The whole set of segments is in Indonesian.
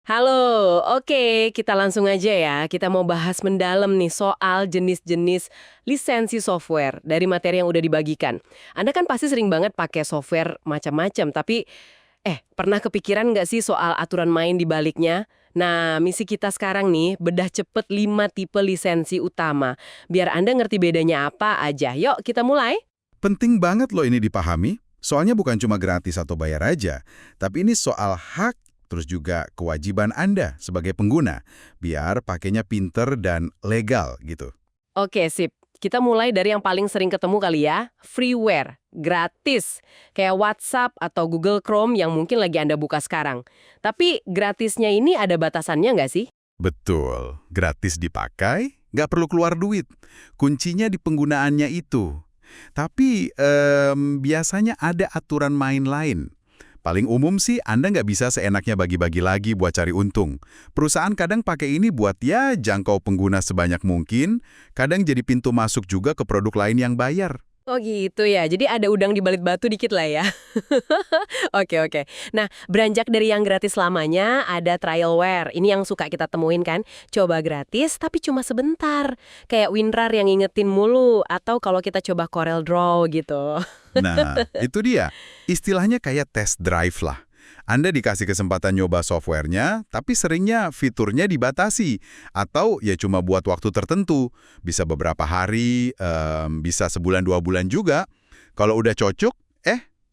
Halo, oke, kita langsung aja ya. Kita mau bahas mendalam nih soal jenis-jenis lisensi software dari materi yang udah dibagikan. Anda kan pasti sering banget pakai software macam-macam, tapi pernah kepikiran nggak sih soal aturan main di baliknya? Nah, misi kita sekarang nih, bedah cepet 5 tipe lisensi utama. Biar Anda ngerti bedanya apa aja. Yuk, kita mulai. Penting banget loh ini dipahami, soalnya bukan cuma gratis atau bayar aja, tapi ini soal hak, terus juga kewajiban Anda sebagai pengguna, biar pakainya pinter dan legal gitu. Oke, sip. Kita mulai dari yang paling sering ketemu kali ya, freeware, gratis. Kayak WhatsApp atau Google Chrome yang mungkin lagi Anda buka sekarang. Tapi gratisnya ini ada batasannya nggak sih? Betul, gratis dipakai, nggak perlu keluar duit. Kuncinya di penggunaannya itu. Tapi biasanya ada aturan main lain. Paling umum sih Anda nggak bisa seenaknya bagi-bagi lagi buat cari untung. Perusahaan kadang pakai ini buat ya jangkau pengguna sebanyak mungkin, kadang jadi pintu masuk juga ke produk lain yang bayar. Oh gitu ya, jadi ada udang di balik batu dikit lah ya. Oke, oke. Nah, beranjak dari yang gratis lamanya, ada trialware. Ini yang suka kita temuin kan. Coba gratis, tapi cuma sebentar. Kayak WinRAR yang ngingetin mulu. Atau kalau kita coba Corel Draw gitu. Nah, itu dia. Istilahnya kayak test drive lah. Anda dikasih kesempatan nyoba softwarenya, tapi seringnya fiturnya dibatasi. Atau ya cuma buat waktu tertentu. Bisa beberapa hari, bisa sebulan 2 bulan juga. Kalau udah cocok,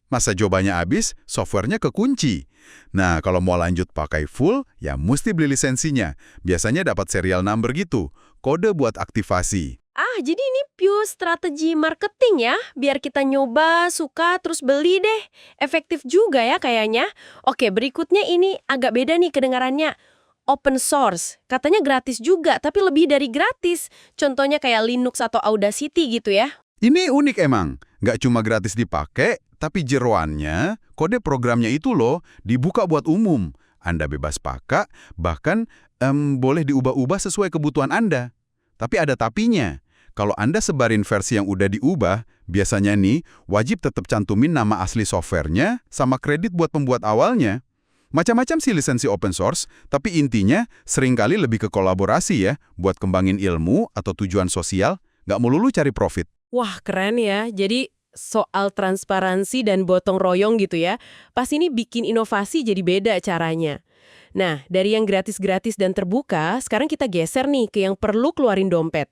masa cobanya habis, softwarenya kekunci. Nah, kalau mau lanjut pakai full, ya mesti beli lisensinya. Biasanya dapat serial number gitu, kode buat aktivasi. Ah, jadi ini pure strategi marketing ya? Biar kita nyoba, suka, terus beli deh. Efektif juga ya kayaknya. Oke, berikutnya ini agak beda nih kedengarannya. Open source. Katanya gratis juga, tapi lebih dari gratis. Contohnya kayak Linux atau Audacity gitu ya. Ini unik emang, nggak cuma gratis dipakai, tapi jeroannya, kode programnya itu loh, dibuka buat umum. Anda bebas pakai, bahkan boleh diubah-ubah sesuai kebutuhan Anda. Tapi ada tapinya. Kalau Anda sebarin versi yang udah diubah, biasanya nih, wajib tetap cantumin nama asli softwarenya sama kredit buat pembuat awalnya. Macam-macam sih lisensi open source, tapi intinya seringkali lebih ke kolaborasi ya, buat kembangin ilmu atau tujuan sosial, nggak melulu cari profit. Wah, keren ya. Jadi soal transparansi dan gotong royong gitu ya. Pas ini bikin inovasi jadi beda caranya. Nah, dari yang gratis-gratis dan terbuka, sekarang kita geser nih ke yang perlu keluarin dompet.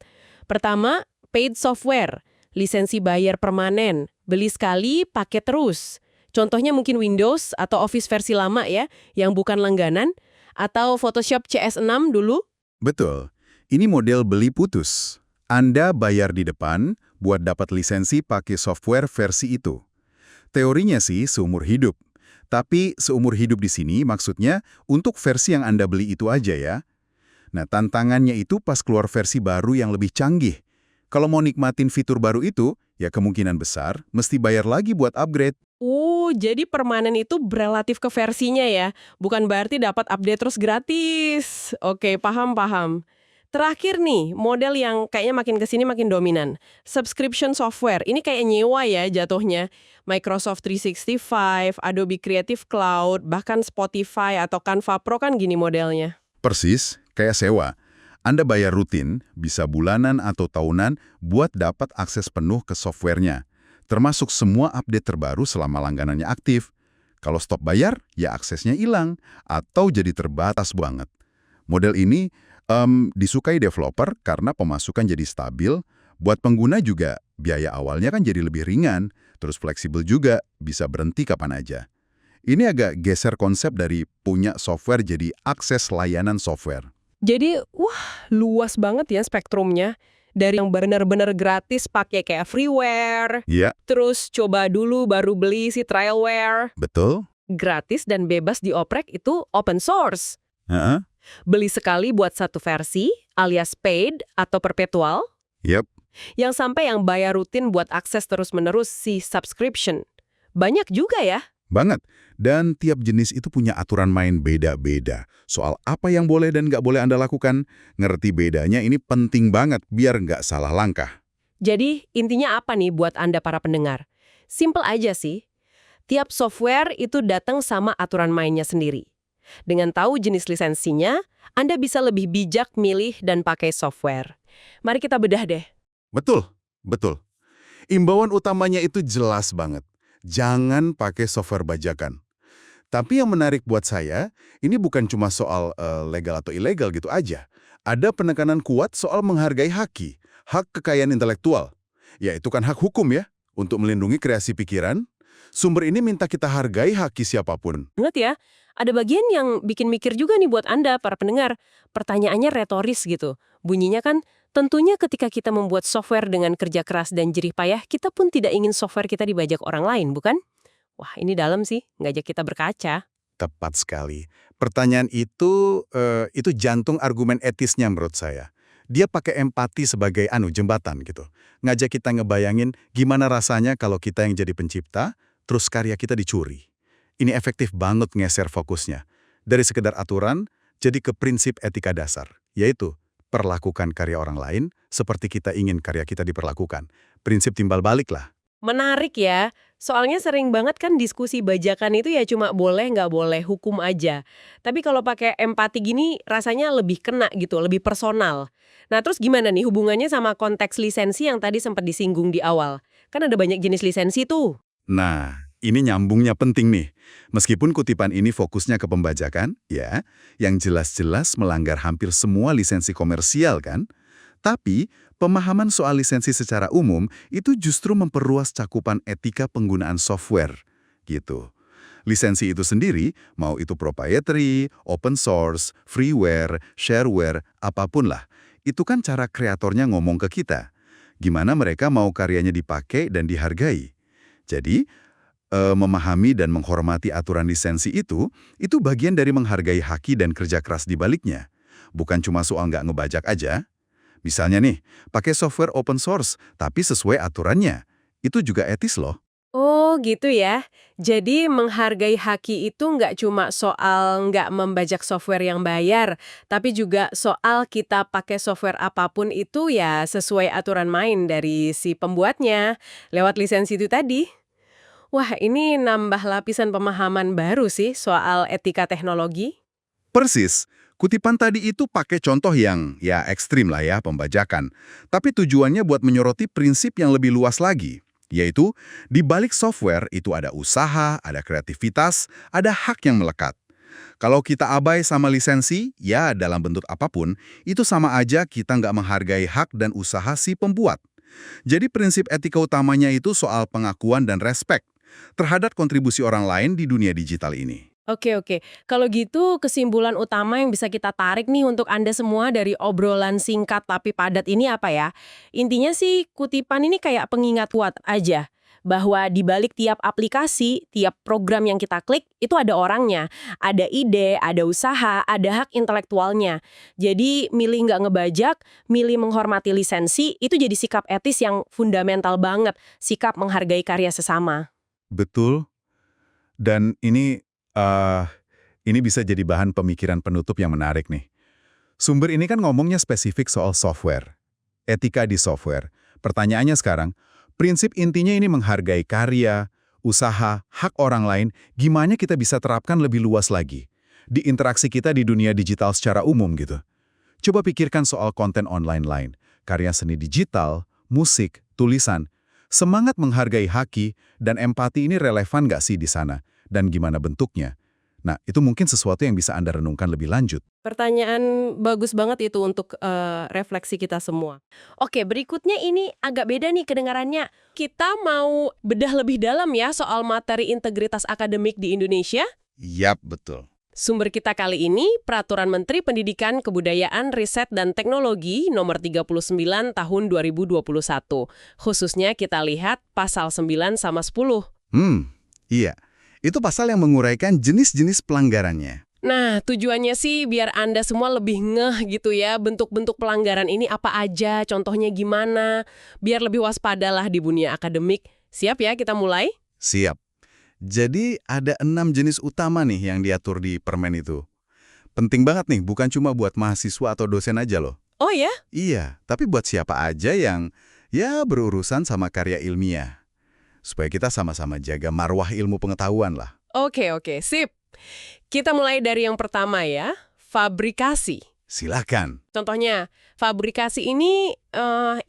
Pertama, paid software, lisensi bayar permanen, beli sekali, pakai terus. Contohnya mungkin Windows atau Office versi lama ya, yang bukan langganan, atau Photoshop CS6 dulu. Betul, ini model beli putus. Anda bayar di depan buat dapat lisensi pakai software versi itu. Teorinya sih seumur hidup. Tapi seumur hidup di sini maksudnya untuk versi yang Anda beli itu aja ya. Nah, tantangannya itu pas keluar versi baru yang lebih canggih. Kalau mau nikmatin fitur baru itu, ya kemungkinan besar mesti bayar lagi buat upgrade. Oh, jadi permanen itu berelatif ke versinya ya. Bukan berarti dapat update terus gratis. Oke, paham-paham. Terakhir nih, model yang kayaknya makin kesini makin dominan. Subscription software, ini kayak nyewa ya jatuhnya. Microsoft 365, Adobe Creative Cloud, bahkan Spotify atau Canva Pro kan gini modelnya. Persis, kayak sewa. Anda bayar rutin, bisa bulanan atau tahunan, buat dapat akses penuh ke softwarenya. Termasuk semua update terbaru selama langganannya aktif. Kalau stop bayar, ya aksesnya hilang, atau jadi terbatas banget. Model ini disukai developer karena pemasukan jadi stabil, buat pengguna juga biaya awalnya kan jadi lebih ringan, terus fleksibel juga, bisa berhenti kapan aja. Ini agak geser konsep dari punya software jadi akses layanan software. Jadi, wah, luas banget ya spektrumnya. Dari yang benar-benar gratis pakai kayak freeware, Ya, terus coba dulu baru beli si trialware. betul. Gratis dan bebas dioprek itu open source. Heeh. Beli sekali buat satu versi, alias paid atau perpetual, Yep. yang sampai yang bayar rutin buat akses terus-menerus si subscription. Banyak juga ya. Banget. Dan tiap jenis itu punya aturan main beda-beda. Soal apa yang boleh dan nggak boleh Anda lakukan, ngerti bedanya ini penting banget biar nggak salah langkah. Jadi intinya apa nih buat Anda para pendengar? Simple aja sih. Tiap software itu datang sama aturan mainnya sendiri. Dengan tahu jenis lisensinya, Anda bisa lebih bijak milih dan pakai software. Mari kita bedah deh. Betul, betul. Imbauan utamanya itu jelas banget. Jangan pakai software bajakan. Tapi yang menarik buat saya, ini bukan cuma soal legal atau ilegal gitu aja. Ada penekanan kuat soal menghargai hak kekayaan intelektual. Ya, itu kan hak hukum ya, untuk melindungi kreasi pikiran. Sumber ini minta kita hargai haki siapapun. Ingat ya, ada bagian yang bikin mikir juga nih buat Anda, para pendengar. Pertanyaannya retoris gitu. Bunyinya kan, tentunya ketika kita membuat software dengan kerja keras dan jerih payah, kita pun tidak ingin software kita dibajak orang lain, bukan? Wah, ini dalam sih, ngajak kita berkaca. Tepat sekali. Pertanyaan itu jantung argumen etisnya menurut saya. Dia pakai empati sebagai jembatan gitu. Ngajak kita ngebayangin gimana rasanya kalau kita yang jadi pencipta, terus karya kita dicuri. Ini efektif banget ngeser fokusnya. Dari sekedar aturan, jadi ke prinsip etika dasar. Yaitu, perlakukan karya orang lain seperti kita ingin karya kita diperlakukan. Prinsip timbal balik lah. Menarik ya, soalnya sering banget kan diskusi bajakan itu ya cuma boleh nggak boleh, hukum aja. Tapi kalau pakai empati gini rasanya lebih kena gitu, lebih personal. Nah terus gimana nih hubungannya sama konteks lisensi yang tadi sempat disinggung di awal? Kan ada banyak jenis lisensi tuh. Nah, ini nyambungnya penting nih. Meskipun kutipan ini fokusnya ke pembajakan, ya, yang jelas-jelas melanggar hampir semua lisensi komersial kan? Tapi, pemahaman soal lisensi secara umum itu justru memperluas cakupan etika penggunaan software, gitu. Lisensi itu sendiri, mau itu proprietary, open source, freeware, shareware, apapun lah, itu kan cara kreatornya ngomong ke kita. Gimana mereka mau karyanya dipakai dan dihargai. Jadi, memahami dan menghormati aturan lisensi itu bagian dari menghargai haki dan kerja keras di baliknya. Bukan cuma soal nggak ngebajak aja. Misalnya nih, pakai software open source, tapi sesuai aturannya. Itu juga etis loh. Oh gitu ya, jadi menghargai haki itu nggak cuma soal nggak membajak software yang bayar, tapi juga soal kita pakai software apapun itu ya sesuai aturan main dari si pembuatnya, lewat lisensi itu tadi. Wah ini nambah lapisan pemahaman baru sih soal etika teknologi. Persis, kutipan tadi itu pakai contoh yang ya ekstrim lah ya, pembajakan. Tapi tujuannya buat menyoroti prinsip yang lebih luas lagi. Yaitu, di balik software itu ada usaha, ada kreativitas, ada hak yang melekat. Kalau kita abai sama lisensi, ya dalam bentuk apapun, itu sama aja kita nggak menghargai hak dan usaha si pembuat. Jadi prinsip etika utamanya itu soal pengakuan dan respek terhadap kontribusi orang lain di dunia digital ini. Oke. Kalau gitu kesimpulan utama yang bisa kita tarik nih untuk Anda semua dari obrolan singkat tapi padat ini apa ya? Intinya sih kutipan ini kayak pengingat kuat aja. Bahwa di balik tiap aplikasi, tiap program yang kita klik, itu ada orangnya. Ada ide, ada usaha, ada hak intelektualnya. Jadi milih nggak ngebajak, milih menghormati lisensi, itu jadi sikap etis yang fundamental banget. Sikap menghargai karya sesama. Betul. Dan ini bisa jadi bahan pemikiran penutup yang menarik nih. Sumber ini kan ngomongnya spesifik soal software. Etika di software. Pertanyaannya sekarang, prinsip intinya ini menghargai karya, usaha, hak orang lain, gimana kita bisa terapkan lebih luas lagi di interaksi kita di dunia digital secara umum gitu. Coba pikirkan soal konten online lain, karya seni digital, musik, tulisan. Semangat menghargai haki dan empati ini relevan nggak sih di sana? Dan gimana bentuknya? Nah, itu mungkin sesuatu yang bisa Anda renungkan lebih lanjut. Pertanyaan bagus banget itu untuk refleksi kita semua. Oke, berikutnya ini agak beda nih kedengarannya. Kita mau bedah lebih dalam ya soal materi integritas akademik di Indonesia. Yap, betul. Sumber kita kali ini, Peraturan Menteri Pendidikan, Kebudayaan, Riset, dan Teknologi Nomor 39 Tahun 2021. Khususnya kita lihat pasal 9 sama 10. Iya. Itu pasal yang menguraikan jenis-jenis pelanggarannya. Nah, tujuannya sih biar Anda semua lebih ngeh gitu ya, bentuk-bentuk pelanggaran ini apa aja, contohnya gimana, biar lebih waspadalah di dunia akademik. Siap ya kita mulai? Siap. Jadi ada 6 jenis utama nih yang diatur di permen itu. Penting banget nih, bukan cuma buat mahasiswa atau dosen aja loh. Oh ya? Iya, tapi buat siapa aja yang berurusan sama karya ilmiah. Supaya kita sama-sama jaga marwah ilmu pengetahuan lah. Oke, sip. Kita mulai dari yang pertama ya, fabrikasi. Silakan. Contohnya, fabrikasi ini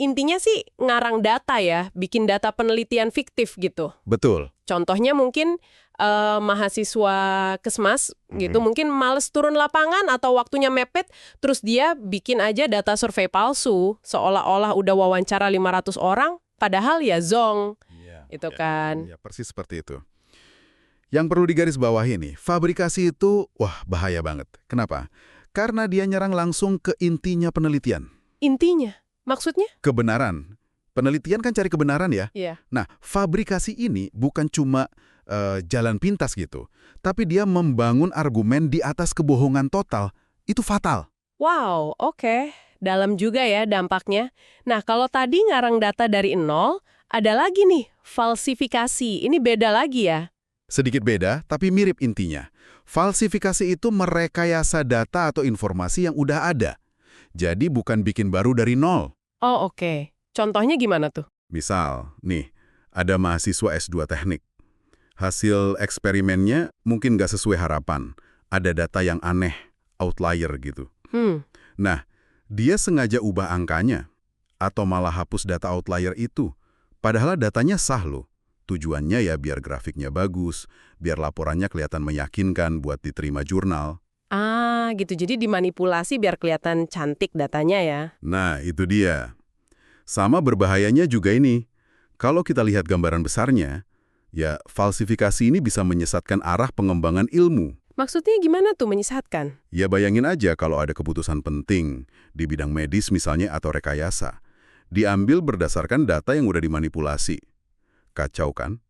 intinya sih ngarang data ya, bikin data penelitian fiktif gitu. Betul. Contohnya mungkin mahasiswa kesmas gitu, mungkin males turun lapangan atau waktunya mepet, terus dia bikin aja data survei palsu, seolah-olah udah wawancara 500 orang, padahal ya zong, itu kan. Ya, persis seperti itu. Yang perlu digarisbawahi nih, fabrikasi itu, wah bahaya banget. Kenapa? Karena dia nyerang langsung ke intinya penelitian. Intinya, maksudnya? Kebenaran. Penelitian kan cari kebenaran ya. Iya. Nah, fabrikasi ini bukan cuma jalan pintas gitu, tapi dia membangun argumen di atas kebohongan total. Itu fatal. Wow, oke. Dalam juga ya dampaknya. Nah, kalau tadi ngarang data dari nol, ada lagi nih, falsifikasi. Ini beda lagi ya? Sedikit beda, tapi mirip intinya. Falsifikasi itu merekayasa data atau informasi yang udah ada. Jadi bukan bikin baru dari nol. Oh, oke. Contohnya gimana tuh? Misal, nih, ada mahasiswa S2 teknik. Hasil eksperimennya mungkin nggak sesuai harapan. Ada data yang aneh, outlier gitu. Nah, dia sengaja ubah angkanya, atau malah hapus data outlier itu. Padahal datanya sah loh. Tujuannya ya biar grafiknya bagus, biar laporannya kelihatan meyakinkan buat diterima jurnal. Ah, gitu. Jadi dimanipulasi biar kelihatan cantik datanya ya. Nah, itu dia. Sama berbahayanya juga ini. Kalau kita lihat gambaran besarnya, ya falsifikasi ini bisa menyesatkan arah pengembangan ilmu. Maksudnya gimana tuh menyesatkan? Ya bayangin aja kalau ada keputusan penting di bidang medis misalnya atau rekayasa. Diambil berdasarkan data yang udah dimanipulasi. Kacau kan?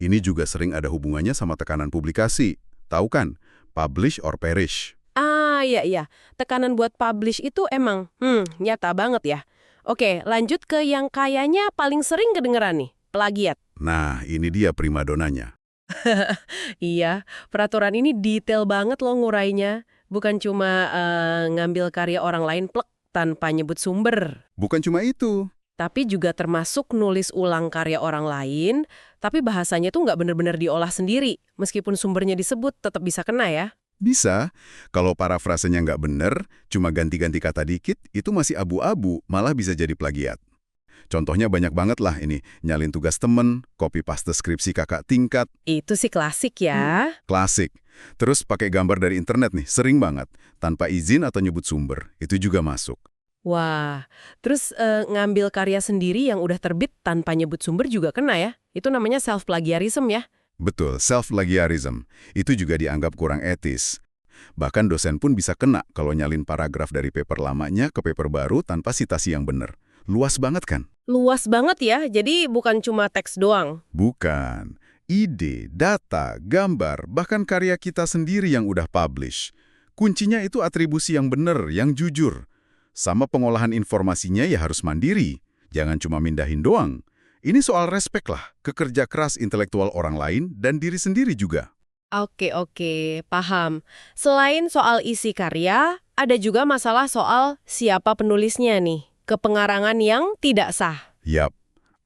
Ini juga sering ada hubungannya sama tekanan publikasi. Tahu kan? Publish or perish. Ah, iya. Tekanan buat publish itu emang, nyata banget ya. Oke, lanjut ke yang kayaknya paling sering kedengeran nih, plagiat. Nah, ini dia primadonanya. Iya, peraturan ini detail banget loh ngurainya. Bukan cuma ngambil karya orang lain plek tanpa nyebut sumber. Bukan cuma itu. Tapi juga termasuk nulis ulang karya orang lain, tapi bahasanya tuh nggak bener-bener diolah sendiri. Meskipun sumbernya disebut, tetap bisa kena ya. Bisa. Kalau parafrasenya nggak bener, cuma ganti-ganti kata dikit, itu masih abu-abu, malah bisa jadi plagiat. Contohnya banyak banget lah ini, nyalin tugas temen, copy paste skripsi kakak tingkat. Itu sih klasik ya. Klasik. Terus pakai gambar dari internet nih, sering banget. Tanpa izin atau nyebut sumber, itu juga masuk. Wah, terus ngambil karya sendiri yang udah terbit tanpa nyebut sumber juga kena ya. Itu namanya self-plagiarism ya. Betul, self-plagiarism. Itu juga dianggap kurang etis. Bahkan dosen pun bisa kena kalau nyalin paragraf dari paper lamanya ke paper baru tanpa sitasi yang benar. Luas banget kan? Luas banget ya, jadi bukan cuma teks doang. Bukan. Ide, data, gambar, bahkan karya kita sendiri yang udah publish. Kuncinya itu atribusi yang benar, yang jujur. Sama pengolahan informasinya ya harus mandiri. Jangan cuma mindahin doang. Ini soal respek lah, ke kerja keras intelektual orang lain dan diri sendiri juga. Oke, paham. Selain soal isi karya, ada juga masalah soal siapa penulisnya nih. Kepengarangan yang tidak sah. Yap,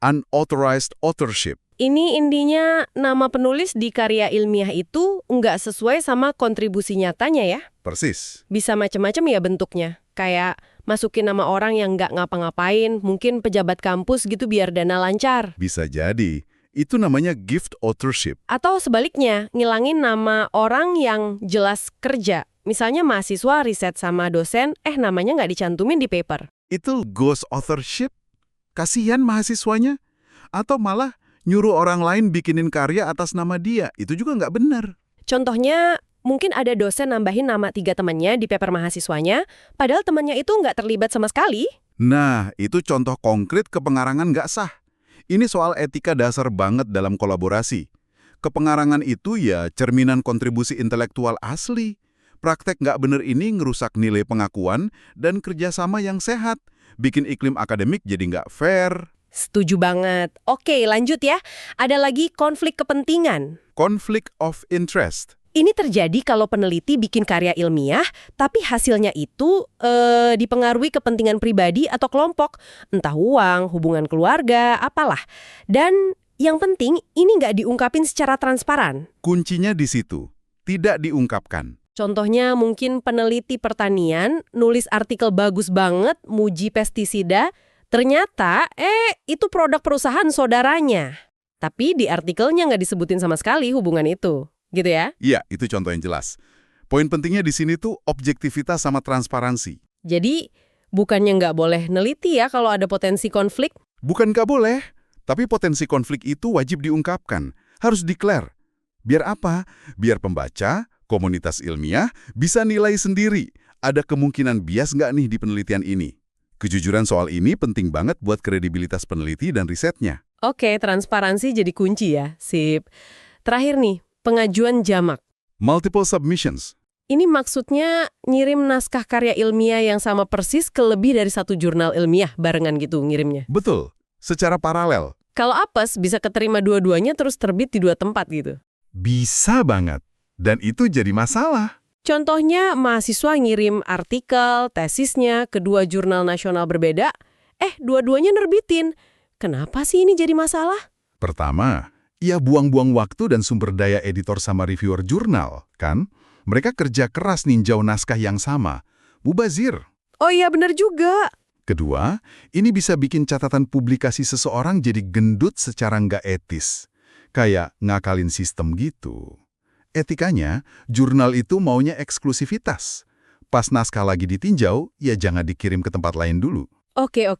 unauthorized authorship. Ini intinya nama penulis di karya ilmiah itu nggak sesuai sama kontribusi nyatanya ya. Persis. Bisa macam-macam ya bentuknya. Kayak masukin nama orang yang nggak ngapa-ngapain, mungkin pejabat kampus gitu biar dana lancar. Bisa jadi. Itu namanya gift authorship. Atau sebaliknya, ngilangin nama orang yang jelas kerja. Misalnya mahasiswa riset sama dosen, namanya nggak dicantumin di paper. Itu ghost authorship. Kasihan mahasiswanya. Atau malah nyuruh orang lain bikinin karya atas nama dia. Itu juga nggak benar. Contohnya, mungkin ada dosen nambahin nama 3 temannya di paper mahasiswanya, padahal temannya itu nggak terlibat sama sekali. Nah, itu contoh konkret kepengarangan nggak sah. Ini soal etika dasar banget dalam kolaborasi. Kepengarangan itu ya cerminan kontribusi intelektual asli. Praktek nggak bener ini ngerusak nilai pengakuan dan kerjasama yang sehat. Bikin iklim akademik jadi nggak fair. Setuju banget. Oke, lanjut ya. Ada lagi konflik kepentingan. Conflict of interest. Ini terjadi kalau peneliti bikin karya ilmiah, tapi hasilnya itu dipengaruhi kepentingan pribadi atau kelompok. Entah uang, hubungan keluarga, apalah. Dan yang penting, ini nggak diungkapin secara transparan. Kuncinya di situ. tidak diungkapkan. Contohnya mungkin peneliti pertanian nulis artikel bagus banget, muji pestisida, ternyata itu produk perusahaan saudaranya. Tapi di artikelnya nggak disebutin sama sekali hubungan itu. Gitu ya? Iya, itu contoh yang jelas. Poin pentingnya di sini tuh objektivitas sama transparansi. Jadi bukannya nggak boleh neliti ya kalau ada potensi konflik? Bukan nggak boleh, tapi potensi konflik itu wajib diungkapkan. Harus declare. Biar apa? Biar pembaca, komunitas ilmiah, bisa nilai sendiri. Ada kemungkinan bias nggak nih di penelitian ini? Kejujuran soal ini penting banget buat kredibilitas peneliti dan risetnya. Oke, transparansi jadi kunci ya. Sip. Terakhir nih, pengajuan jamak. Multiple submissions. Ini maksudnya ngirim naskah karya ilmiah yang sama persis ke lebih dari satu jurnal ilmiah barengan gitu ngirimnya. Betul, secara paralel. Kalau apes bisa keterima dua-duanya terus terbit di dua tempat gitu. Bisa banget. Dan itu jadi masalah. Contohnya mahasiswa ngirim artikel, tesisnya ke dua jurnal nasional berbeda, dua-duanya nerbitin. Kenapa sih ini jadi masalah? Pertama, ya buang-buang waktu dan sumber daya editor sama reviewer jurnal, kan? Mereka kerja keras ninjau naskah yang sama. Mubazir. Oh iya bener juga. Kedua, ini bisa bikin catatan publikasi seseorang jadi gendut secara nggak etis. Kayak ngakalin sistem gitu. Etikanya, jurnal itu maunya eksklusivitas. Pas naskah lagi ditinjau, ya jangan dikirim ke tempat lain dulu. Oke.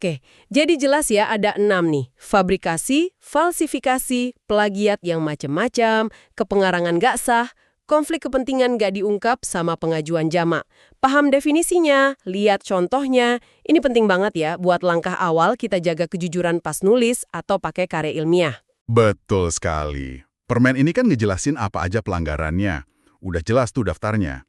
Jadi jelas ya ada 6 nih. Fabrikasi, falsifikasi, plagiat yang macam-macam, kepengarangan nggak sah, konflik kepentingan nggak diungkap, sama pengajuan jamak. Paham definisinya, lihat contohnya. Ini penting banget ya buat langkah awal kita jaga kejujuran pas nulis atau pakai karya ilmiah. Betul sekali. Permen ini kan ngejelasin apa aja pelanggarannya. Udah jelas tuh daftarnya.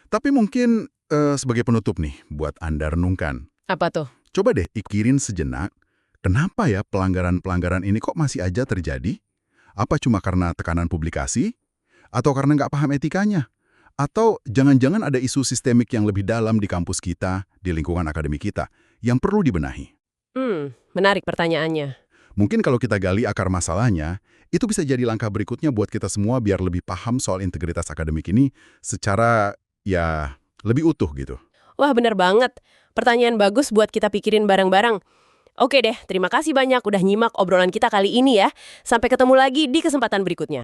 Tapi mungkin sebagai penutup nih buat Anda renungkan. Apa tuh? Coba deh pikirin sejenak, kenapa ya pelanggaran-pelanggaran ini kok masih aja terjadi? Apa cuma karena tekanan publikasi? Atau karena nggak paham etikanya? Atau jangan-jangan ada isu sistemik yang lebih dalam di kampus kita, di lingkungan akademik kita, yang perlu dibenahi? Menarik pertanyaannya. Mungkin kalau kita gali akar masalahnya, itu bisa jadi langkah berikutnya buat kita semua biar lebih paham soal integritas akademik ini secara, ya, lebih utuh gitu. Wah bener banget. Pertanyaan bagus buat kita pikirin bareng-bareng. Oke deh, terima kasih banyak udah nyimak obrolan kita kali ini ya. Sampai ketemu lagi di kesempatan berikutnya.